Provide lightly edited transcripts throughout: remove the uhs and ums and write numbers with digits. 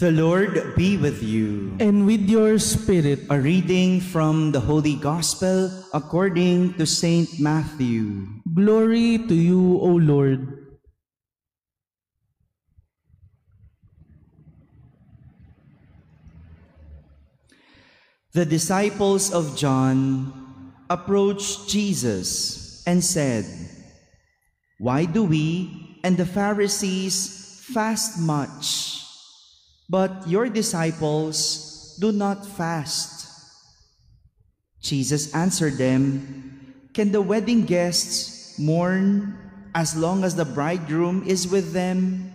The Lord be with you. And with your spirit. A reading from the Holy Gospel according to Saint Matthew. Glory to you, O Lord. The disciples of John approached Jesus and said, "Why do we and the Pharisees fast much, but your disciples do not fast?" Jesus answered them, "Can the wedding guests mourn as long as the bridegroom is with them?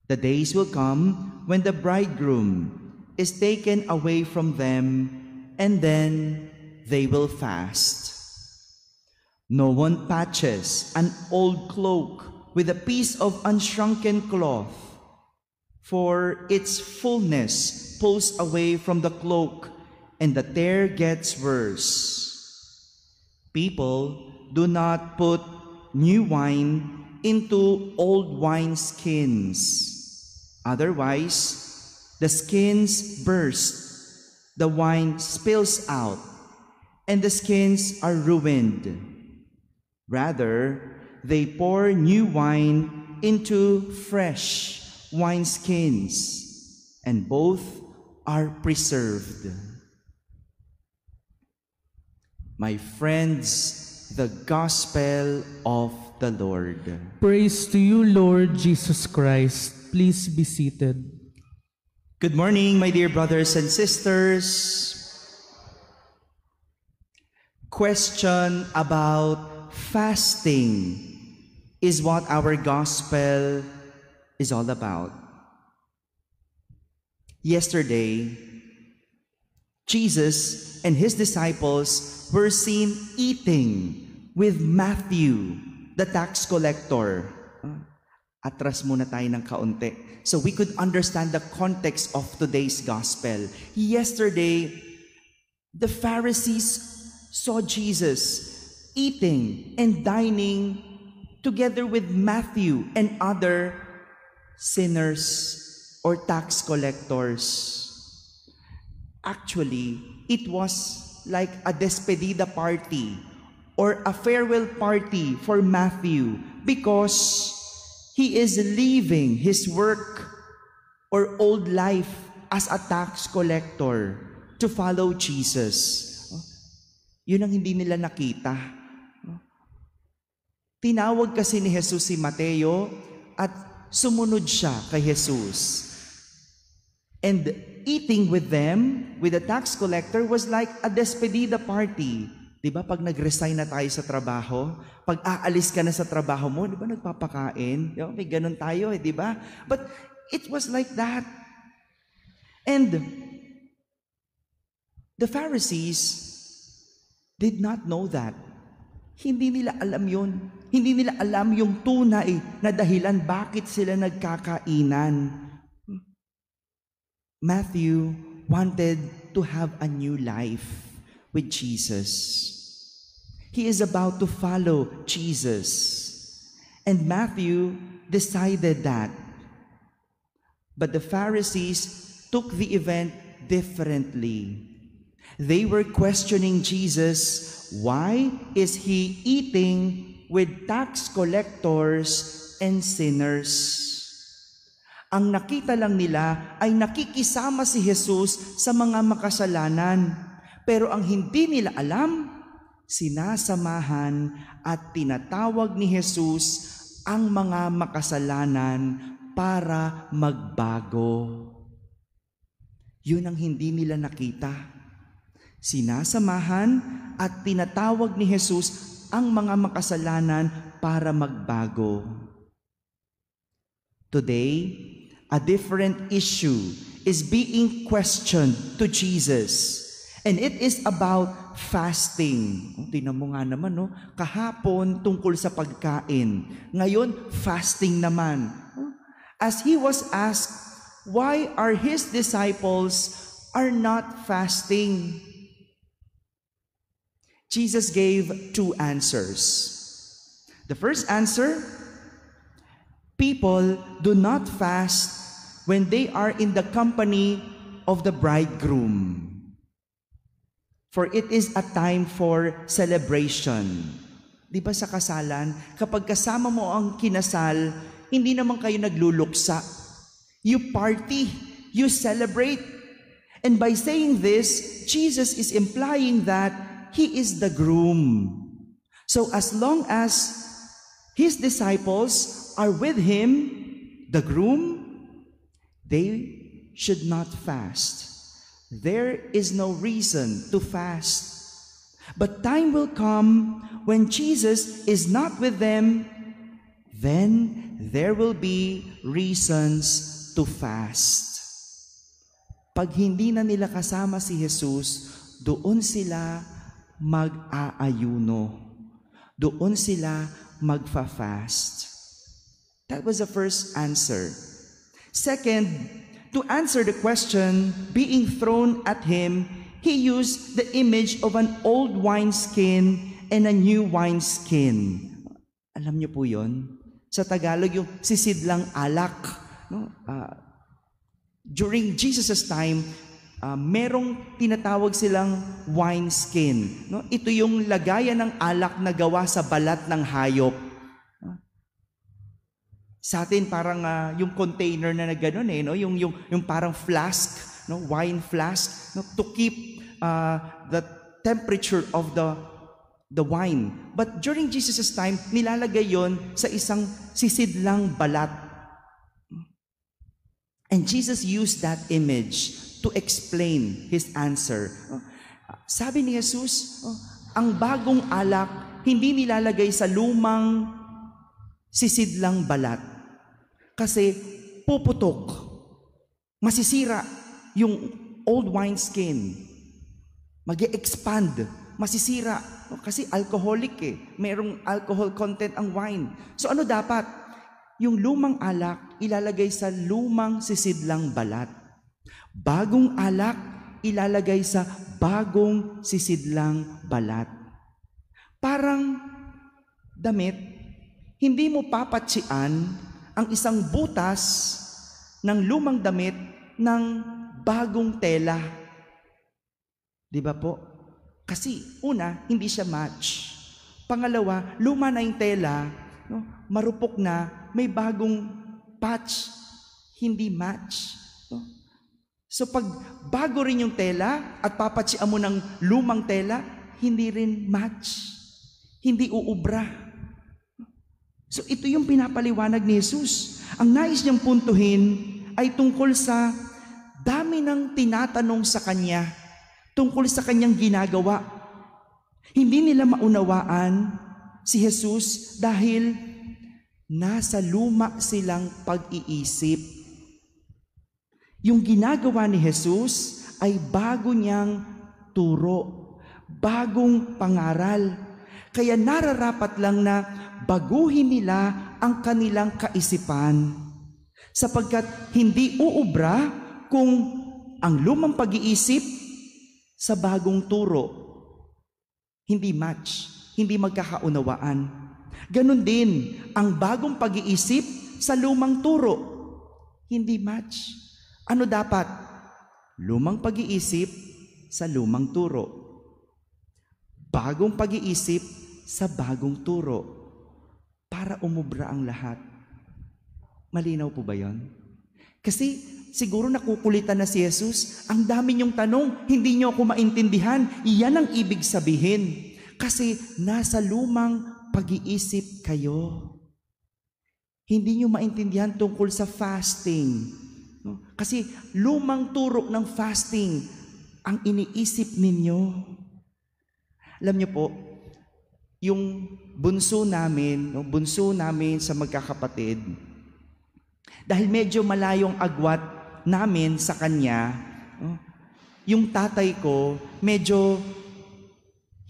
The days will come when the bridegroom is taken away from them, and then they will fast. No one patches an old cloak with a piece of unshrunken cloth, for its fullness pulls away from the cloak, and the tear gets worse. People do not put new wine into old wineskins. Otherwise, the skins burst, the wine spills out, and the skins are ruined. Rather, they pour new wine into fresh wineskins, and both are preserved." My friends, the Gospel of the Lord. Praise to you, Lord Jesus Christ. Please be seated. Good morning, my dear brothers and sisters. Question about fasting is what our gospel is all about. Yesterday, Jesus and his disciples were seen eating with Matthew, the tax collector. Atras muna tayo ng kaunti so we could understand the context of today's gospel. Yesterday, the Pharisees saw Jesus eating and dining together with Matthew and other sinners or tax collectors. Actually, it was like a despedida party or a farewell party for Matthew because he is leaving his work or old life as a tax collector to follow Jesus. Yun ang hindi nila nakita. Tinawag kasi ni Jesus si Mateo at sumunod siya kay Jesus. And eating with them, with the tax collector, was like a despedida party. Diba, pag nag-resign na tayo sa trabaho, pag aalis ka na sa trabaho mo, diba, nagpapakain? Diba, may ganun tayo diba? But it was like that. And the Pharisees did not know that. Hindi nila alam yun. Hindi nila alam yung tunay na dahilan bakit sila nagkakainan. Matthew wanted to have a new life with Jesus. He is about to follow Jesus. And Matthew decided that. But the Pharisees took the event differently. They were questioning Jesus, why is he eating with tax collectors and sinners? Ang nakita lang nila ay nakikisama si Jesus sa mga makasalanan. Pero ang hindi nila alam, sinasamahan at tinatawag ni Jesus ang mga makasalanan para magbago. Yun ang hindi nila nakita. Sinasamahan at tinatawag ni Jesus ang mga makasalanan para magbago. Today, a different issue is being questioned to Jesus. And it is about fasting. Tingnan mo nga naman, no? Kahapon tungkol sa pagkain. Ngayon, fasting naman. As he was asked, why are his disciples are not fasting? Jesus gave two answers. The first answer, people do not fast when they are in the company of the bridegroom. For it is a time for celebration. Di ba sa kasalan, kapag kasama mo ang kinasal, hindi naman kayo nagluluksa. You party, you celebrate. And by saying this, Jesus is implying that He is the groom. So as long as His disciples are with Him, the groom, they should not fast. There is no reason to fast. But time will come when Jesus is not with them, then there will be reasons to fast. Pag hindi na nila kasama si Jesus, doon sila mag-aayuno. Doon sila magfa-fast. That was the first answer. Second, to answer the question being thrown at him, he used the image of an old wineskin and a new wineskin. Alam niyo po yun? Sa Tagalog, yung sisidlang alak. No? During Jesus' time, merong tinatawag silang wineskin. No? Ito yung lagayan ng alak na gawa sa balat ng hayop. Sa atin parang yung container na gano'n no? Yung parang flask, no? Wine flask, no? To keep the temperature of the wine. But during Jesus' time, nilalagay yon sa isang sisidlang balat. And Jesus used that image to explain His answer. Sabi ni Jesus, ang bagong alak hindi nilalagay sa lumang sisidlang balat. Kasi puputok, masisira yung old wineskin. Mag-e-expand, masisira. Kasi alcoholic Merong alcohol content ang wine. So ano dapat? Yung lumang alak, ilalagay sa lumang sisidlang balat. Bagong alak, ilalagay sa bagong sisidlang balat. Parang damit, hindi mo papatsian ang isang butas ng lumang damit ng bagong tela. Di ba po? Kasi una, hindi siya match. Pangalawa, luma na yung tela, no? Marupok na, may bagong patch, hindi match. No? So pag bago rin yung tela at papatsian mo ng lumang tela, hindi rin match. Hindi uubra. So ito yung pinapaliwanag ni Jesus. Ang nais niyang puntuhin ay tungkol sa dami ng tinatanong sa Kanya, tungkol sa Kanyang ginagawa. Hindi nila maunawaan si Jesus dahil nasa luma silang pag-iisip. Yung ginagawa ni Jesus ay bago niyang turo, bagong pangaral. Kaya nararapat lang na baguhin nila ang kanilang kaisipan. Sapagkat hindi uubra kung ang lumang pag-iisip sa bagong turo hindi match, hindi magkakaunawaan. Ganon din ang bagong pag-iisip sa lumang turo. Hindi match. Ano dapat? Lumang pag-iisip sa lumang turo. Bagong pag-iisip sa bagong turo. Para umubra ang lahat. Malinaw po ba yon? Kasi siguro nakukulitan na si Jesus. Ang dami niyong tanong, hindi niyo ako maintindihan. Iyan ang ibig sabihin. Kasi nasa lumang pag-iisip kayo. Hindi nyo maintindihan tungkol sa fasting. No? Kasi lumang turo ng fasting ang iniisip ninyo. Alam nyo po, yung bunso namin sa magkakapatid, dahil medyo malayong agwat namin sa kanya, yung tatay ko medyo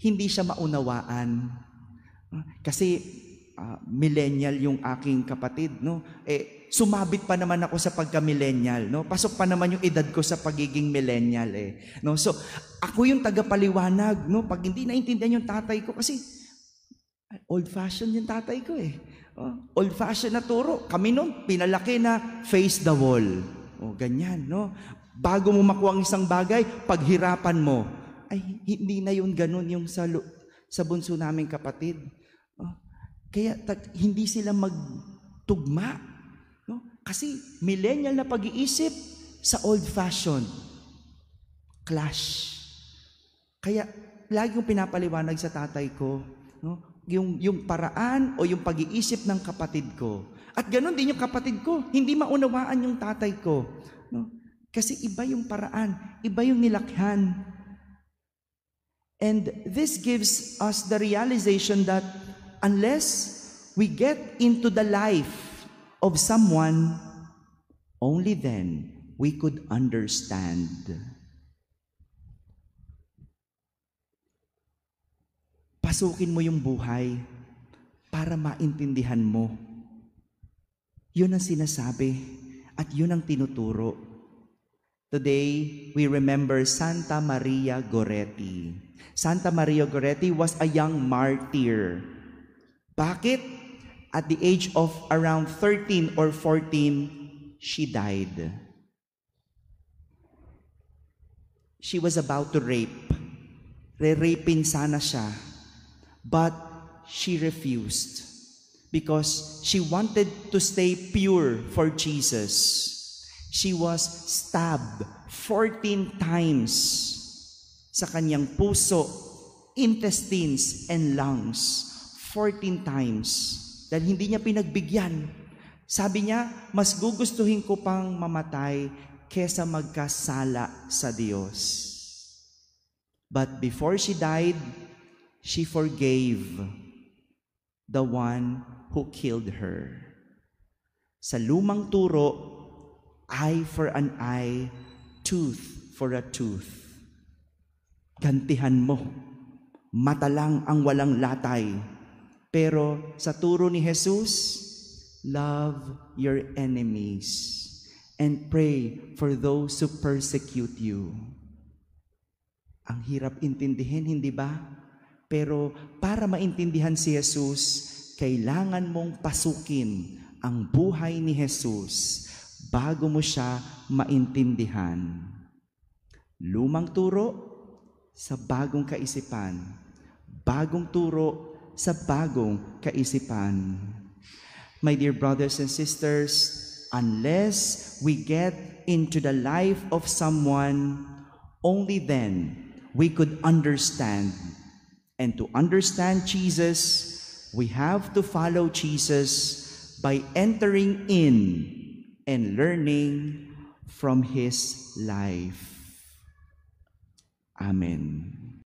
hindi siya maunawaan. Kasi millennial yung aking kapatid, no? Sumabit pa naman ako sa pagka-millennial, no? Pasok pa naman yung edad ko sa pagiging millennial, no? So, ako yung tagapaliwanag, no? Pag hindi naintindihan yung tatay ko, kasi old-fashioned yung tatay ko, Old-fashioned na turo. Kami noon, pinalaki na face the wall. O ganyan, no? Bago mo makuha ang isang bagay, paghirapan mo. Ay, hindi na yun ganun yung sa bunso naming kapatid. O, kaya hindi sila magtugma. No? Kasi millennial na pag-iisip sa old-fashioned. Clash. Kaya lagi kong pinapaliwanag sa tatay ko, no? Yung paraan o yung pag-iisip ng kapatid ko. At ganoon din yung kapatid ko, hindi maunawaan yung tatay ko. No? Kasi iba yung paraan, iba yung nilakhan. And this gives us the realization that unless we get into the life of someone, only then we could understand. Pasukin mo yung buhay para maintindihan mo. Yun ang sinasabi at yun ang tinuturo. Today, we remember Santa Maria Goretti. Santa Maria Goretti was a young martyr. Bakit? At the age of around 13 or 14, she died. She was about to rape. Re-rapin sana siya. But she refused because she wanted to stay pure for Jesus. She was stabbed 14 times sa kanyang puso, intestines, and lungs. 14 times. Dahil hindi niya pinagbigyan. Sabi niya, mas gugustuhin ko pang mamatay kesa magkasala sa Diyos. But before she died, she forgave the one who killed her. Sa lumang turo, eye for an eye, tooth for a tooth. Gantihan mo. Mata lang ang walang latay. Pero sa turo ni Jesus, love your enemies and pray for those who persecute you. Ang hirap intindihin, hindi ba? Pero para maintindihan si Jesus, kailangan mong pasukin ang buhay ni Jesus bago mo siya maintindihan. Lumang turo sa bagong kaisipan. Bagong turo sa bagong kaisipan. My dear brothers and sisters, unless we get into the life of someone, only then we could understand. And to understand Jesus, we have to follow Jesus by entering in and learning from His life. Amen.